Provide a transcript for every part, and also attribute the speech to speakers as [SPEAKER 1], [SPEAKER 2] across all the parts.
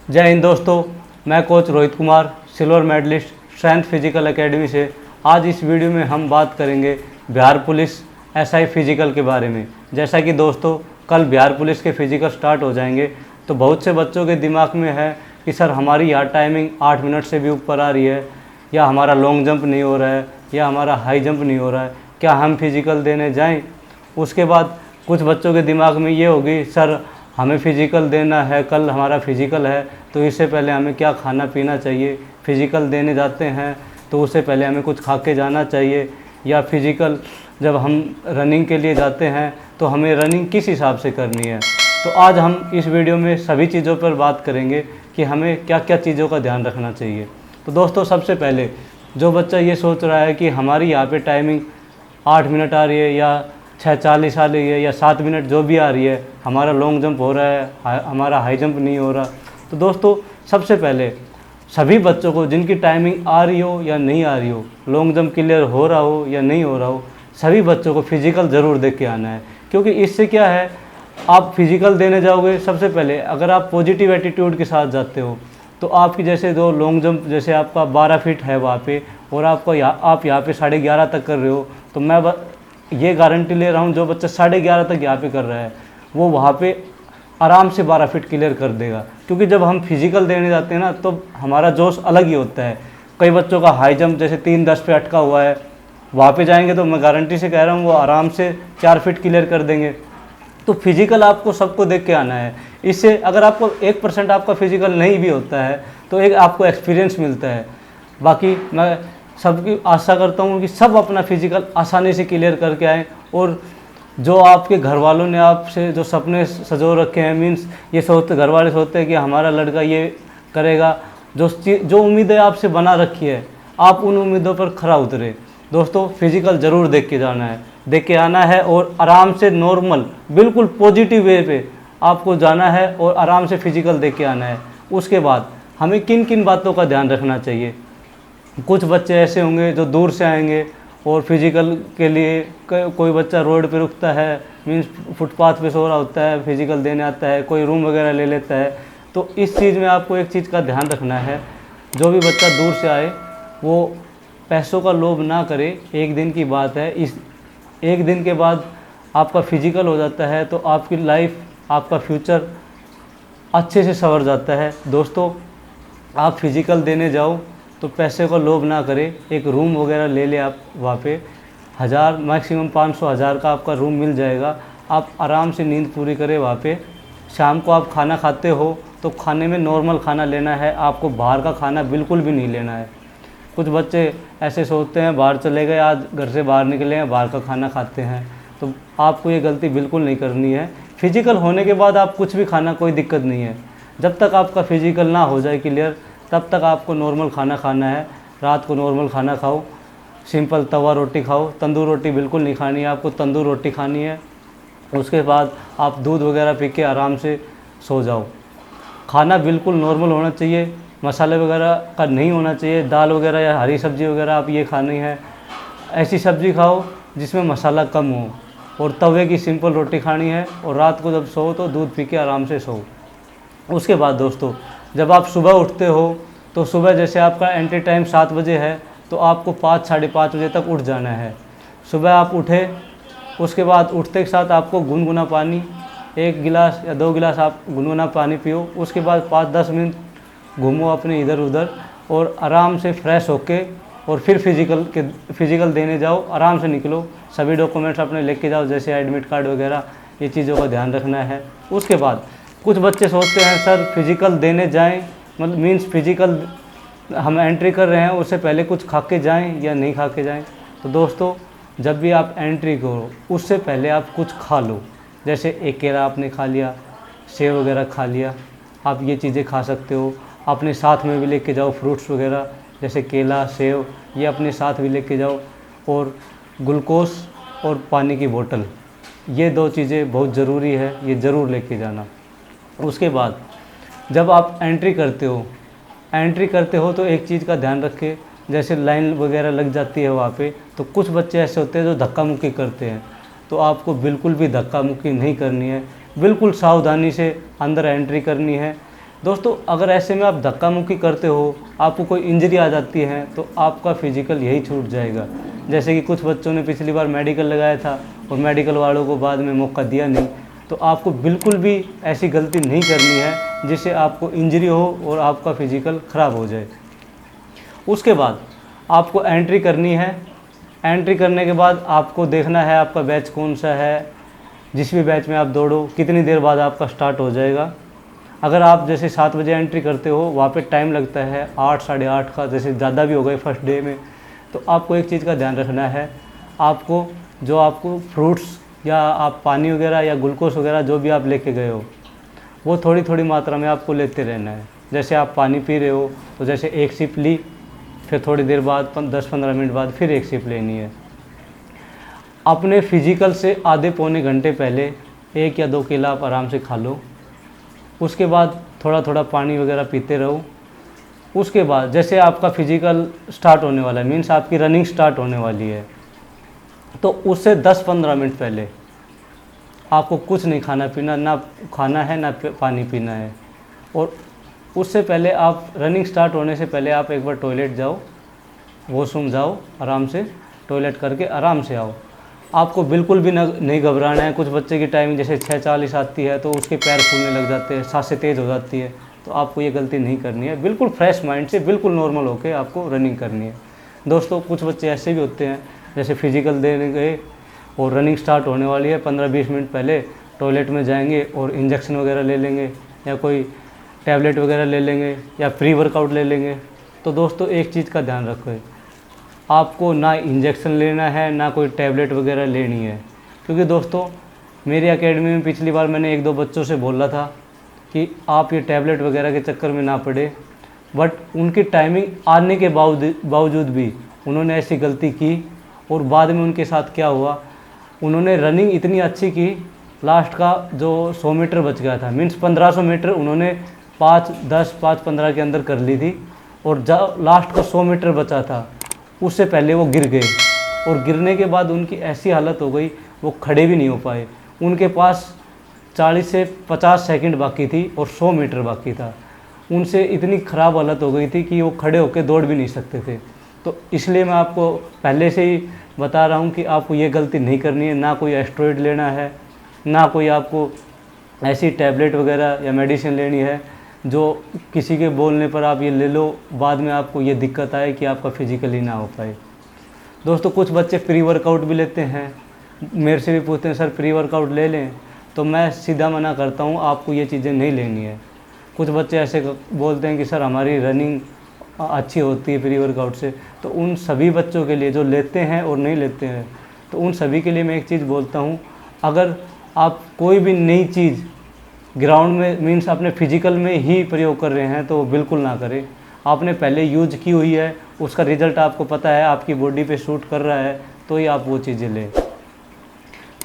[SPEAKER 1] जय हिंद दोस्तों, मैं coach Rohit Kumar, silver medalist, strength physical academy से। आज इस वीडियो में हम बात करेंगे बिहार पुलिस एसआई फिजिकल के बारे में। जैसा कि दोस्तों कल बिहार पुलिस के फिजिकल स्टार्ट हो जाएंगे, तो बहुत से बच्चों के दिमाग में है कि सर हमारी यहाँ टाइमिंग 8 मिनट से भी ऊपर आ रही है, या हमारा लॉन्ग जंप नहीं हो रहा है, या हमारा हाई जंप नहीं हो रहा है, क्या हम फिजिकल देने जाएँ। उसके बाद कुछ बच्चों के दिमाग में ये होगी, सर हमें फ़िज़िकल देना है, कल हमारा फ़िज़िकल है, तो इससे पहले हमें क्या खाना पीना चाहिए। फ़िज़िकल देने जाते हैं तो उससे पहले हमें कुछ खा के जाना चाहिए, या फ़िज़िकल जब हम रनिंग के लिए जाते हैं तो हमें रनिंग किस हिसाब से करनी है। तो आज हम इस वीडियो में सभी चीज़ों पर बात करेंगे कि हमें क्या क्या चीज़ों का ध्यान रखना चाहिए। तो दोस्तों सबसे पहले जो बच्चा ये सोच रहा है कि हमारी यहाँ पे टाइमिंग 8 मिनट आ रही है, या 6:40 आ रही है, या 7 मिनट जो भी आ रही है, हमारा लॉन्ग जंप हो रहा है, हमारा हाई जंप नहीं हो रहा। तो दोस्तों सबसे पहले सभी बच्चों को जिनकी टाइमिंग आ रही हो या नहीं आ रही हो, लॉन्ग जंप क्लियर हो रहा हो या नहीं हो रहा हो, सभी बच्चों को फिज़िकल ज़रूर देख के आना है। क्योंकि इससे क्या है, आप फिज़िकल देने जाओगे, सबसे पहले अगर आप पॉजिटिव एटीट्यूड के साथ जाते हो तो आपकी जैसे जो लॉन्ग जंप जैसे आपका 12 फीट है वहाँ पे, और आप यहाँ पे 11.5 तक कर रहे हो, तो मैं ये गारंटी ले रहा हूँ जो बच्चा 11.5 तक यहाँ पे कर रहा है वो वहाँ पे आराम से 12 फीट क्लियर कर देगा। क्योंकि जब हम फिज़िकल देने जाते हैं ना, तो हमारा जोश अलग ही होता है। कई बच्चों का हाई जंप जैसे 3:10 पे अटका हुआ है, वहाँ पे जाएंगे तो मैं गारंटी से कह रहा हूँ वो आराम से 4 फीट क्लियर कर देंगे। तो फिज़िकल आपको सबको देख के आना है। इससे अगर आपको 1% आपका फिज़िकल नहीं भी होता है तो एक आपको एक्सपीरियंस मिलता है। बाकी मैं सबकी आशा करता हूँ कि सब अपना फिज़िकल आसानी से क्लियर करके आएँ, और जो आपके घर वालों ने आपसे जो सपने सजो रखे हैं, मीन्स ये सोचते घर वाले सोचते हैं कि हमारा लड़का ये करेगा, जो उम्मीदें आपसे बना रखी है, आप उन उम्मीदों पर खरा उतरे। दोस्तों फिज़िकल ज़रूर देख के जाना है, देख के आना है, और आराम से नॉर्मल बिल्कुल पॉजिटिव वे पे आपको जाना है और आराम से फिज़िकल देख के आना है। उसके बाद हमें किन किन बातों का ध्यान रखना चाहिए। कुछ बच्चे ऐसे होंगे जो दूर से आएंगे और फिज़िकल के लिए कोई बच्चा रोड पे रुकता है, मीन्स फुटपाथ पे सो रहा होता है, फिज़िकल देने आता है, कोई रूम वगैरह ले लेता है। तो इस चीज़ में आपको एक चीज़ का ध्यान रखना है, जो भी बच्चा दूर से आए वो पैसों का लोभ ना करे। एक दिन की बात है, इस एक दिन के बाद आपका फिज़िकल हो जाता है तो आपकी लाइफ, आपका फ्यूचर अच्छे से संवर जाता है। दोस्तों आप फिज़िकल देने जाओ तो पैसे का लोभ ना करें, एक रूम वगैरह ले ले आप, वहाँ पे 1000 मैक्सिमम 500-1000 का आपका रूम मिल जाएगा। आप आराम से नींद पूरी करें वहाँ पे। शाम को आप खाना खाते हो तो खाने में नॉर्मल खाना लेना है, आपको बाहर का खाना बिल्कुल भी नहीं लेना है। कुछ बच्चे ऐसे सोचते हैं बाहर चले गए, आज घर से बाहर निकले हैं, बाहर का खाना खाते हैं, तो आपको ये गलती बिल्कुल नहीं करनी है। फिज़िकल होने के बाद आप कुछ भी खाना, कोई दिक्कत नहीं है। जब तक आपका फिज़िकल ना हो जाए क्लियर, तब तक आपको नॉर्मल खाना खाना है। रात को नॉर्मल खाना खाओ, सिंपल तवा रोटी खाओ, तंदूर रोटी बिल्कुल नहीं खानी है, आपको तंदूर रोटी खानी है। उसके बाद आप दूध वगैरह पी के आराम से सो जाओ। खाना बिल्कुल नॉर्मल होना चाहिए, मसाले वगैरह का नहीं होना चाहिए। दाल वगैरह या हरी सब्ज़ी वगैरह आप ये खानी है, ऐसी सब्ज़ी खाओ जिसमें मसाला कम हो, और तवे की सिंपल रोटी खानी है। और रात को जब सो तो दूध पी के आराम से सो। उसके बाद दोस्तों जब आप सुबह उठते हो तो सुबह जैसे आपका एंट्री टाइम 7 बजे है, तो आपको 5 साढ़े 5 बजे तक उठ जाना है। सुबह आप उठे, उसके बाद उठते के साथ आपको गुनगुना पानी 1 गिलास या 2 गिलास आप गुनगुना पानी पियो। उसके बाद 5-10 मिनट घूमो अपने इधर उधर, और आराम से फ्रेश होके और फिर फिज़िकल देने जाओ। आराम से निकलो, सभी डॉक्यूमेंट्स अपने लेके जाओ, जैसे एडमिट कार्ड वगैरह, ये चीज़ों का ध्यान रखना है। उसके बाद कुछ बच्चे सोचते हैं सर फिज़िकल देने जाएं, मतलब मीन्स फिज़िकल हम एंट्री कर रहे हैं, उससे पहले कुछ खा के जाएँ या नहीं खा के जाएँ। तो दोस्तों जब भी आप एंट्री करो उससे पहले आप कुछ खा लो, जैसे एक केला आपने खा लिया, सेव वगैरह खा लिया, आप ये चीज़ें खा सकते हो। अपने साथ में भी लेके जाओ फ्रूट्स वगैरह, जैसे केला, सेव, ये अपने साथ भी लेके जाओ। और ग्लूकोज और पानी की बोतल, ये 2 चीज़ें बहुत ज़रूरी है, ये ज़रूर लेके जाना। उसके बाद जब आप एंट्री करते हो तो एक चीज़ का ध्यान रखें, जैसे लाइन वगैरह लग जाती है वहाँ पे, तो कुछ बच्चे ऐसे होते हैं जो धक्का मुक्की करते हैं, तो आपको बिल्कुल भी धक्का मुक्की नहीं करनी है। बिल्कुल सावधानी से अंदर एंट्री करनी है। दोस्तों अगर ऐसे में आप धक्का मुक्की करते हो, आपको कोई इंजरी आ जाती है, तो आपका फिजिकल यही छूट जाएगा। जैसे कि कुछ बच्चों ने पिछली बार मेडिकल लगाया था और मेडिकल वालों को बाद में मौका दिया नहीं। तो आपको बिल्कुल भी ऐसी गलती नहीं करनी है जिससे आपको इंजरी हो और आपका फिजिकल ख़राब हो जाए। उसके बाद आपको एंट्री करनी है। एंट्री करने के बाद आपको देखना है आपका बैच कौन सा है, जिस भी बैच में आप दौड़ो कितनी देर बाद आपका स्टार्ट हो जाएगा। अगर आप जैसे 7 बजे एंट्री करते हो, वहाँ पे टाइम लगता है 8 साढ़े 8 का, जैसे ज़्यादा भी हो गए फर्स्ट डे में, तो आपको एक चीज़ का ध्यान रखना है। आपको फ्रूट्स या आप पानी वगैरह या ग्लूकोज वगैरह जो भी आप लेके गए हो, वो थोड़ी थोड़ी मात्रा में आपको लेते रहना है। जैसे आप पानी पी रहे हो तो जैसे एक सिप ली, फिर थोड़ी देर बाद 10-15 मिनट बाद फिर एक सिप लेनी है। अपने फिजिकल से आधे पौने घंटे पहले 1 या 2 केला आप आराम से खा लो। उसके बाद थोड़ा थोड़ा पानी वगैरह पीते रहो। उसके बाद जैसे आपका फिजिकल स्टार्ट होने वाला है, मीन्स आपकी रनिंग स्टार्ट होने वाली है, तो उससे 10-15 मिनट पहले आपको कुछ नहीं खाना पीना, ना खाना है ना पानी पीना है। और उससे पहले आप रनिंग स्टार्ट होने से पहले आप एक बार टॉयलेट जाओ, वॉशरूम जाओ, आराम से टॉयलेट करके आराम से आओ। आपको बिल्कुल भी नहीं घबराना है। कुछ बच्चे की टाइमिंग जैसे 6:40 आती है तो उसके पैर फूलने लग जाते हैं, सांसें तेज़ हो जाती है, तो आपको ये गलती नहीं करनी है। बिल्कुल फ्रेश माइंड से, बिल्कुल नॉर्मल होकर आपको रनिंग करनी है। दोस्तों कुछ बच्चे ऐसे भी होते हैं, जैसे फिजिकल देने गए और रनिंग स्टार्ट होने वाली है, 15-20 मिनट पहले टॉयलेट में जाएंगे और इंजेक्शन वगैरह ले लेंगे या कोई टैबलेट वगैरह ले लेंगे या प्री वर्कआउट ले लेंगे। तो दोस्तों एक चीज़ का ध्यान रखो, आपको ना इंजेक्शन लेना है ना कोई टैबलेट वगैरह लेनी है। क्योंकि दोस्तों मेरी एकेडमी में पिछली बार मैंने 1-2 बच्चों से बोला था कि आप ये टैबलेट वगैरह के चक्कर में ना पड़े, बट उनकी टाइमिंग आने के बावजूद भी उन्होंने ऐसी गलती की। और बाद में उनके साथ क्या हुआ, उन्होंने रनिंग इतनी अच्छी की, लास्ट का जो 100 मीटर बच गया था, मीन्स 1500 मीटर उन्होंने 5-10, 5-15 के अंदर कर ली थी। और जब लास्ट का 100 मीटर बचा था उससे पहले वो गिर गए, और गिरने के बाद उनकी ऐसी हालत हो गई वो खड़े भी नहीं हो पाए। उनके पास 40 से 50 सेकंड बाकी थी और 100 मीटर बाकी था। उनसे इतनी ख़राब हालत हो गई थी कि वो खड़े होकर दौड़ भी नहीं सकते थे। तो इसलिए मैं आपको पहले से ही बता रहा हूँ कि आपको ये गलती नहीं करनी है। ना कोई एस्टेरॉइड लेना है, ना कोई आपको ऐसी टैबलेट वगैरह या मेडिसिन लेनी है जो किसी के बोलने पर आप ये ले लो, बाद में आपको ये दिक्कत आए कि आपका फिजिकली ना हो पाए। दोस्तों कुछ बच्चे प्री वर्कआउट भी लेते हैं, मेरे से भी पूछते हैं सर प्री वर्कआउट ले लें, तो मैं सीधा मना करता हूँ आपको ये चीज़ें नहीं लेनी है। कुछ बच्चे ऐसे बोलते हैं कि सर हमारी रनिंग अच्छी होती है प्री वर्कआउट से। तो उन सभी बच्चों के लिए जो लेते हैं और नहीं लेते हैं, तो उन सभी के लिए मैं एक चीज़ बोलता हूँ, अगर आप कोई भी नई चीज़ ग्राउंड में मीन्स अपने फिजिकल में ही प्रयोग कर रहे हैं तो वो बिल्कुल ना करें। आपने पहले यूज की हुई है, उसका रिज़ल्ट आपको पता है, आपकी बॉडी पे सूट कर रहा है, तो ही आप वो चीज़ें लें।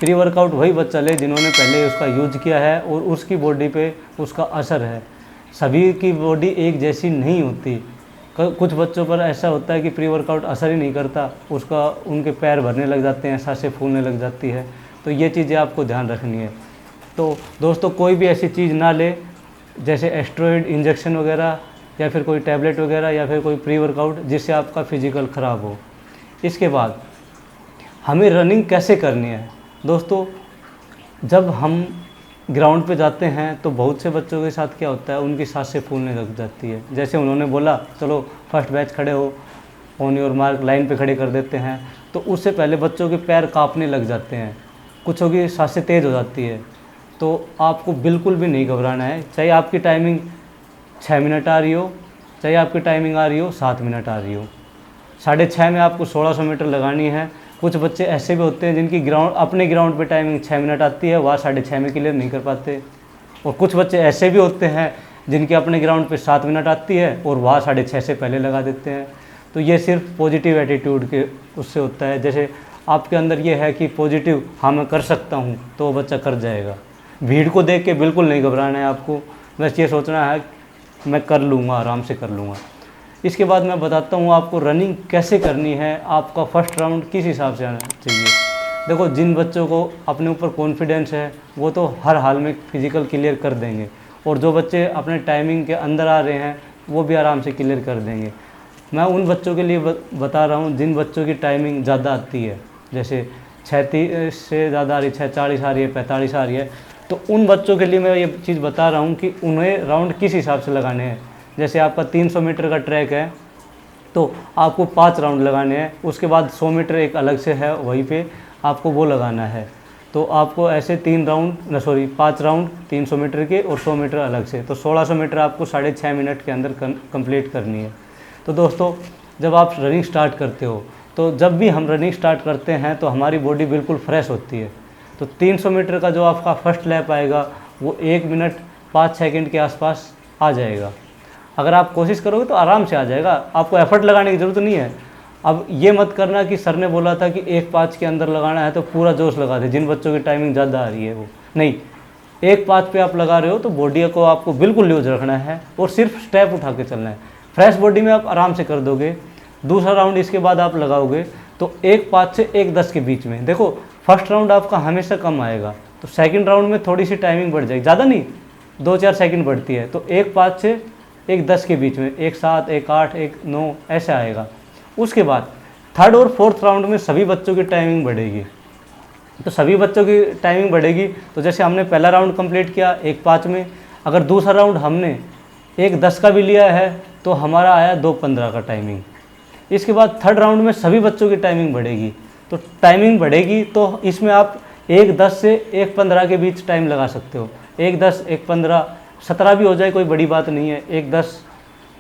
[SPEAKER 1] प्री वर्कआउट वही बच्चा ले जिन्होंने पहले उसका यूज किया है और उसकी बॉडी पे उसका असर है। सभी की बॉडी एक जैसी नहीं होती। कुछ बच्चों पर ऐसा होता है कि प्री वर्कआउट असर ही नहीं करता, उसका उनके पैर भरने लग जाते हैं, सांसें फूलने लग जाती है। तो ये चीज़ें आपको ध्यान रखनी है। तो दोस्तों कोई भी ऐसी चीज़ ना ले जैसे एस्टेरॉइड इंजेक्शन वगैरह या फिर कोई टैबलेट वगैरह या फिर कोई प्री वर्कआउट जिससे आपका फिजिकल ख़राब हो। इसके बाद हमें रनिंग कैसे करनी है। दोस्तों जब हम ग्राउंड पे जाते हैं तो बहुत से बच्चों के साथ क्या होता है, उनकी सांसें फूलने लग जाती है। जैसे उन्होंने बोला चलो फर्स्ट बैच खड़े हो, ऑन योर मार्क, लाइन पे खड़े कर देते हैं, तो उससे पहले बच्चों के पैर कांपने लग जाते हैं, कुछों की सांसें तेज़ हो जाती है। तो आपको बिल्कुल भी नहीं घबराना है, चाहे आपकी टाइमिंग 6 मिनट आ रही हो, चाहे आपकी टाइमिंग आ रही हो 7 मिनट आ रही हो, 6:30 में आपको 1600 मीटर लगानी है। कुछ बच्चे ऐसे भी होते हैं जिनकी अपने ग्राउंड पे टाइमिंग 6 मिनट आती है, वहाँ 6:30 में क्लियर नहीं कर पाते। और कुछ बच्चे ऐसे भी होते हैं जिनकी अपने ग्राउंड पे 7 मिनट आती है और वहाँ 6:30 से पहले लगा देते हैं। तो ये सिर्फ पॉजिटिव एटीट्यूड के उससे होता है। जैसे आपके अंदर ये है कि पॉजिटिव, हाँ मैं कर सकता हूँ, तो वो बच्चा कर जाएगा। भीड़ को देख के बिल्कुल नहीं घबराना है आपको, बस ये सोचना है मैं कर लूँगा, आराम से कर लूँगा। इसके बाद मैं बताता हूँ आपको रनिंग कैसे करनी है, आपका फर्स्ट राउंड किस हिसाब से आना चाहिए। देखो जिन बच्चों को अपने ऊपर कॉन्फिडेंस है वो तो हर हाल में फिजिकल क्लियर कर देंगे, और जो बच्चे अपने टाइमिंग के अंदर आ रहे हैं वो भी आराम से क्लियर कर देंगे। मैं उन बच्चों के लिए बता रहा हूँ जिन बच्चों की टाइमिंग ज़्यादा आती है, जैसे 36 से ज़्यादा आ रही है, 6:40 आ रही है, 45 आ रही है, तो उन बच्चों के लिए मैं ये चीज़ बता रहा हूँ कि उन्हें राउंड किस हिसाब से लगाने हैं। जैसे आपका 300 मीटर का ट्रैक है तो आपको 5 राउंड लगाने हैं, उसके बाद 100 मीटर एक अलग से है, वहीं पे आपको वो लगाना है। तो आपको ऐसे 5 राउंड 300 मीटर के और 100 मीटर अलग से, तो 1600 मीटर आपको 6.5 मिनट के अंदर कंप्लीट करनी है। तो दोस्तों, जब आप रनिंग स्टार्ट करते हो, तो जब भी हम रनिंग स्टार्ट करते हैं तो हमारी बॉडी बिल्कुल फ्रेश होती है। तो 300 मीटर का जो आपका फर्स्ट लैप आएगा वो 1 मिनट 5 सेकंड के आसपास आ जाएगा। अगर आप कोशिश करोगे तो आराम से आ जाएगा, आपको एफर्ट लगाने की ज़रूरत नहीं है। अब ये मत करना कि सर ने बोला था कि 1:05 के अंदर लगाना है तो पूरा जोश लगा दे, जिन बच्चों की टाइमिंग ज़्यादा आ रही है वो नहीं। 1:05 पे आप लगा रहे हो तो बॉडी को आपको बिल्कुल लूज रखना है और सिर्फ स्टेप उठा के चलना है। फ्रेश बॉडी में आप आराम से कर दोगे। दूसरा राउंड इसके बाद आप लगाओगे तो 1:05 से 1:10 के बीच में। देखो, फर्स्ट राउंड आपका हमेशा कम आएगा, तो सेकंड राउंड में थोड़ी सी टाइमिंग बढ़ जाएगी, ज़्यादा नहीं, 2-4 सेकंड बढ़ती है। तो 1:05 से 1:10 के बीच में 1:07, 1:08, 1:09 ऐसे आएगा। उसके बाद थर्ड और फोर्थ राउंड में सभी बच्चों की टाइमिंग बढ़ेगी। तो सभी बच्चों की टाइमिंग बढ़ेगी, तो जैसे हमने पहला राउंड कंप्लीट किया 1:05 में, अगर दूसरा राउंड हमने 1:10 का भी लिया है तो हमारा आया 2:15 का टाइमिंग। इसके बाद थर्ड राउंड में सभी बच्चों की टाइमिंग बढ़ेगी। तो टाइमिंग बढ़ेगी तो इसमें आप 1:10 से 1:15 के बीच टाइम लगा सकते हो। 1:10, 1:15, 17 भी हो जाए, कोई बड़ी बात नहीं है। 1:10,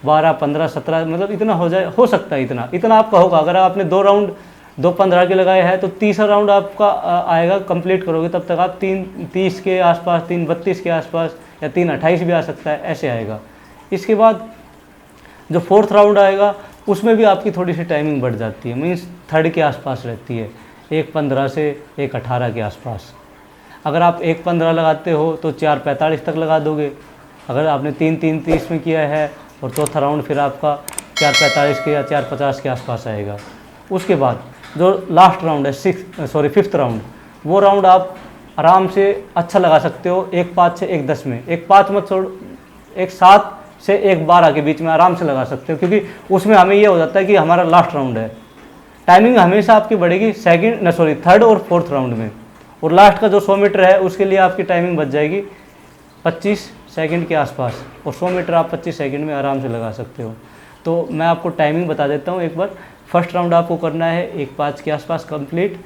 [SPEAKER 1] 12, 15, 17 मतलब इतना हो जाए, हो सकता है इतना आपका होगा। अगर आपने 2 राउंड 2:15 के लगाए हैं तो तीसरा राउंड आपका आएगा, कंप्लीट करोगे तब तक आप 3:30 के आसपास, 3:32 के आसपास या 3:28 भी आ सकता है, ऐसे आएगा। इसके बाद जो फोर्थ राउंड आएगा उसमें भी आपकी थोड़ी सी टाइमिंग बढ़ जाती है, मीन्स थर्ड के आसपास रहती है, 1:15 से 1:18 के आसपास। अगर आप 1:15 लगाते हो तो 4:45 तक लगा दोगे। अगर आपने 3:30 में किया है और चौथा राउंड फिर आपका 4:45 के या 4:50 के आसपास आएगा। उसके बाद जो लास्ट राउंड है फिफ्थ राउंड, वो राउंड आप आराम से अच्छा लगा सकते हो 1:05 से 1:10 में। 1:05 मत छोड़, 1:07 से 1:12 के बीच में आराम से लगा सकते हो, क्योंकि उसमें हमें ये हो जाता है कि हमारा लास्ट राउंड है। टाइमिंग हमेशा आपकी बढ़ेगी थर्ड और फोर्थ राउंड में। और लास्ट का जो 100 मीटर है उसके लिए आपकी टाइमिंग बच जाएगी 25 सेकंड के आसपास, और 100 मीटर आप 25 सेकंड में आराम से लगा सकते हो। तो मैं आपको टाइमिंग बता देता हूँ एक बार। फर्स्ट राउंड आपको करना है 1:05 के आसपास कंप्लीट।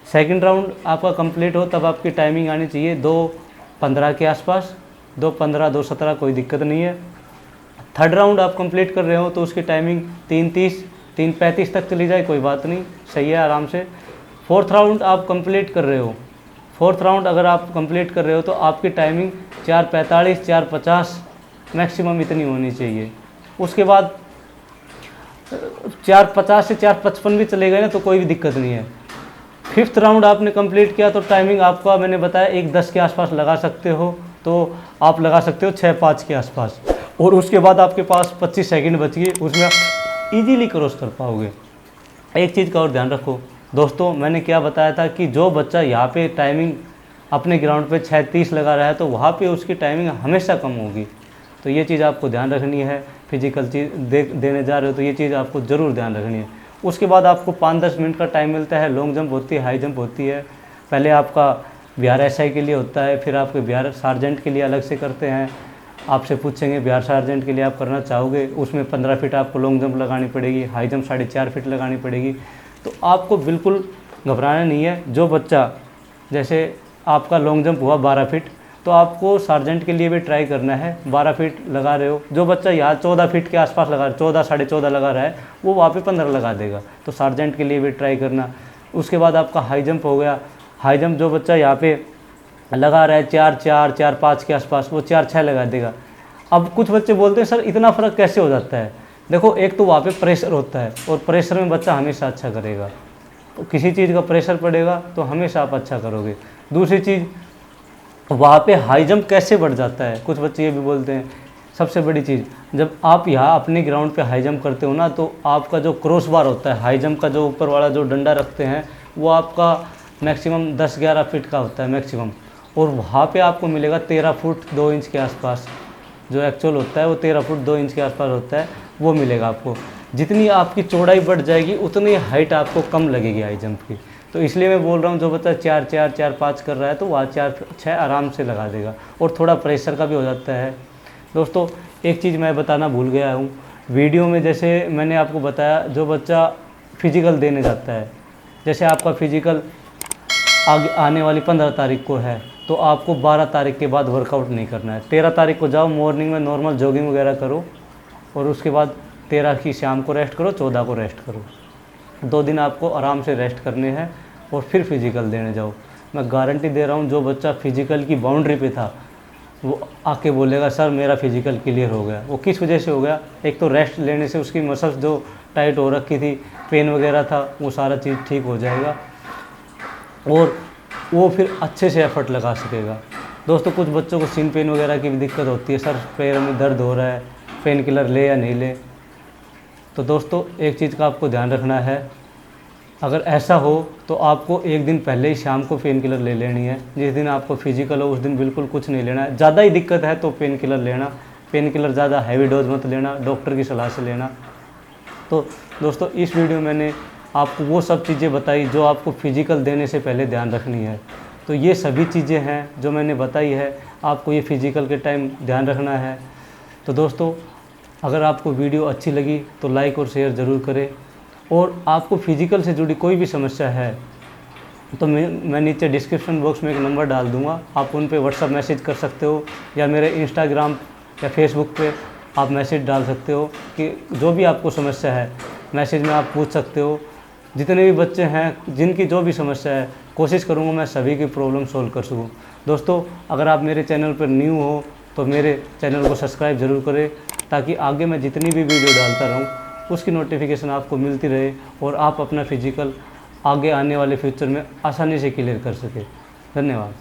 [SPEAKER 1] सेकंड राउंड आपका कंप्लीट हो तब आपकी टाइमिंग आनी चाहिए 2:15 के आसपास, 2:15, 2:17 कोई दिक्कत नहीं है। थर्ड राउंड आप कंप्लीट कर रहे हो तो उसकी टाइमिंग 3:30, 3:35 तक चली जाए, कोई बात नहीं, सही है, आराम से। फोर्थ राउंड आप कंप्लीट कर रहे हो, फोर्थ राउंड अगर आप कंप्लीट कर रहे हो तो आपकी टाइमिंग 4:45, 4:50 मैक्सिमम इतनी होनी चाहिए। उसके बाद 4:50 से 4:55 भी चले गए ना तो कोई भी दिक्कत नहीं है। फिफ्थ राउंड आपने कंप्लीट किया तो टाइमिंग आपका मैंने बताया 1:10 के आसपास लगा सकते हो, तो आप लगा सकते हो 6:05 के आसपास। और उसके बाद आपके पास 25 सेकंड बच गए, उसमें आप इजीली क्रॉस कर पाओगे। एक चीज़ का और ध्यान रखो दोस्तों, मैंने क्या बताया था कि जो बच्चा यहाँ पे टाइमिंग अपने ग्राउंड पे 6:30 लगा रहा है तो वहाँ पे उसकी टाइमिंग हमेशा कम होगी। तो ये चीज़ आपको ध्यान रखनी है। फिजिकल चीज़ देने जा रहे हो तो ये चीज़ आपको ज़रूर ध्यान रखनी है। उसके बाद आपको 5-10 मिनट का टाइम मिलता है। लॉन्ग जंप होती है, हाई जंप होती है। पहले आपका बिहार एसआई के लिए होता है, फिर आपके बिहार सार्जेंट के लिए अलग से करते हैं। आपसे पूछेंगे बिहार सार्जेंट के लिए आप करना चाहोगे, उसमें 15 फीट आपको लॉन्ग जंप लगानी पड़ेगी, हाई जंप 4.5 फीट लगानी पड़ेगी। तो आपको बिल्कुल घबराना नहीं है। जो बच्चा जैसे आपका लॉन्ग जंप हुआ 12 फीट तो आपको सार्जेंट के लिए भी ट्राई करना है। 12 फीट लगा रहे हो, जो बच्चा यहाँ 14 फीट के आसपास लगा रहा है, 14, 14.5 लगा रहा है, वो वहाँ पे 15 लगा देगा। तो सार्जेंट के लिए भी ट्राई करना। उसके बाद आपका हाई जंप हो गया। हाई जंप जो बच्चा यहाँ पे लगा रहा है 4-4, 4-5 के आसपास, वो 4-6 लगा देगा। अब कुछ बच्चे बोलते हैं सर इतना फ़र्क कैसे हो जाता है। देखो, एक तो वहाँ पे प्रेशर होता है और प्रेशर में बच्चा हमेशा अच्छा करेगा। तो किसी चीज़ का प्रेशर पड़ेगा तो हमेशा आप अच्छा करोगे। दूसरी चीज़, वहाँ पे हाई जंप कैसे बढ़ जाता है, कुछ बच्चे ये भी बोलते हैं। सबसे बड़ी चीज़, जब आप यहाँ अपने ग्राउंड पे हाई जंप करते हो ना तो आपका जो क्रॉस बार होता है, हाई जंप का जो ऊपर वाला जो डंडा रखते हैं, वो आपका मैक्सिमम 10-11 फीट का होता है मैक्सिमम, और वहाँ पे आपको मिलेगा 13 फुट 2 इंच के आसपास। जो एक्चुअल होता है वो 13 फुट 2 इंच के आसपास होता है, वो मिलेगा आपको। जितनी आपकी चौड़ाई बढ़ जाएगी उतनी हाइट आपको कम लगेगी हाई जंप की। तो इसलिए मैं बोल रहा हूँ, जो बच्चा 4-4 4-5 कर रहा है तो वह 4-6 आराम से लगा देगा, और थोड़ा प्रेशर का भी हो जाता है। दोस्तों एक चीज़ मैं बताना भूल गया हूँ वीडियो में, जैसे मैंने आपको बताया, जो बच्चा फिजिकल देने जाता है, जैसे आपका फिजिकल आगे आने वाली 15 तारीख को है, तो आपको 12 तारीख के बाद वर्कआउट नहीं करना है। 13 तारीख को जाओ, मॉर्निंग में नॉर्मल जॉगिंग वगैरह करो, और उसके बाद 13 की शाम को रेस्ट करो, 14 को रेस्ट करो। 2 दिन आपको आराम से रेस्ट करने हैं और फिर फिजिकल देने जाओ। मैं गारंटी दे रहा हूँ, जो बच्चा फिजिकल की बाउंड्री पे था वो आके बोलेगा सर मेरा फिजिकल क्लियर हो गया। वो किस वजह से हो गया? एक तो रेस्ट लेने से उसकी मसल्स जो टाइट हो रखी थी, पेन वगैरह था, वो सारा चीज़ ठीक हो जाएगा और वो फिर अच्छे से एफर्ट लगा सकेगा। दोस्तों कुछ बच्चों को सीन पेन वगैरह की भी दिक्कत होती है, सर पैर में दर्द हो रहा है, पेन किलर ले या नहीं ले। तो दोस्तों एक चीज़ का आपको ध्यान रखना है, अगर ऐसा हो तो आपको एक दिन पहले ही शाम को पेन किलर ले लेनी है। जिस दिन आपको फिजिकल हो उस दिन बिल्कुल कुछ नहीं लेना है। ज़्यादा ही दिक्कत है तो पेन किलर लेना, पेन किलर ज़्यादा हैवी डोज मत लेना, डॉक्टर की सलाह से लेना। तो दोस्तों इस वीडियो में मैंने आपको वो सब चीज़ें बताई जो आपको फिजिकल देने से पहले ध्यान रखनी है। तो ये सभी चीज़ें हैं जो मैंने बताई है, आपको ये फिजिकल के टाइम ध्यान रखना है। तो दोस्तों अगर आपको वीडियो अच्छी लगी तो लाइक और शेयर ज़रूर करें, और आपको फिजिकल से जुड़ी कोई भी समस्या है तो मैं नीचे डिस्क्रिप्शन बॉक्स में एक नंबर डाल दूंगा, आप उन पे व्हाट्सअप मैसेज कर सकते हो, या मेरे इंस्टाग्राम या फेसबुक पे आप मैसेज डाल सकते हो कि जो भी आपको समस्या है मैसेज में आप पूछ सकते हो। जितने भी बच्चे हैं जिनकी जो भी समस्या है, कोशिश करूँगा मैं सभी की प्रॉब्लम सॉल्व कर सकूँ। दोस्तों अगर आप मेरे चैनल पर न्यू हो तो मेरे चैनल को सब्सक्राइब ज़रूर करें, ताकि आगे मैं जितनी भी वीडियो डालता रहूँ उसकी नोटिफिकेशन आपको मिलती रहे और आप अपना फिजिकल आगे आने वाले फ्यूचर में आसानी से क्लियर कर सकें। धन्यवाद।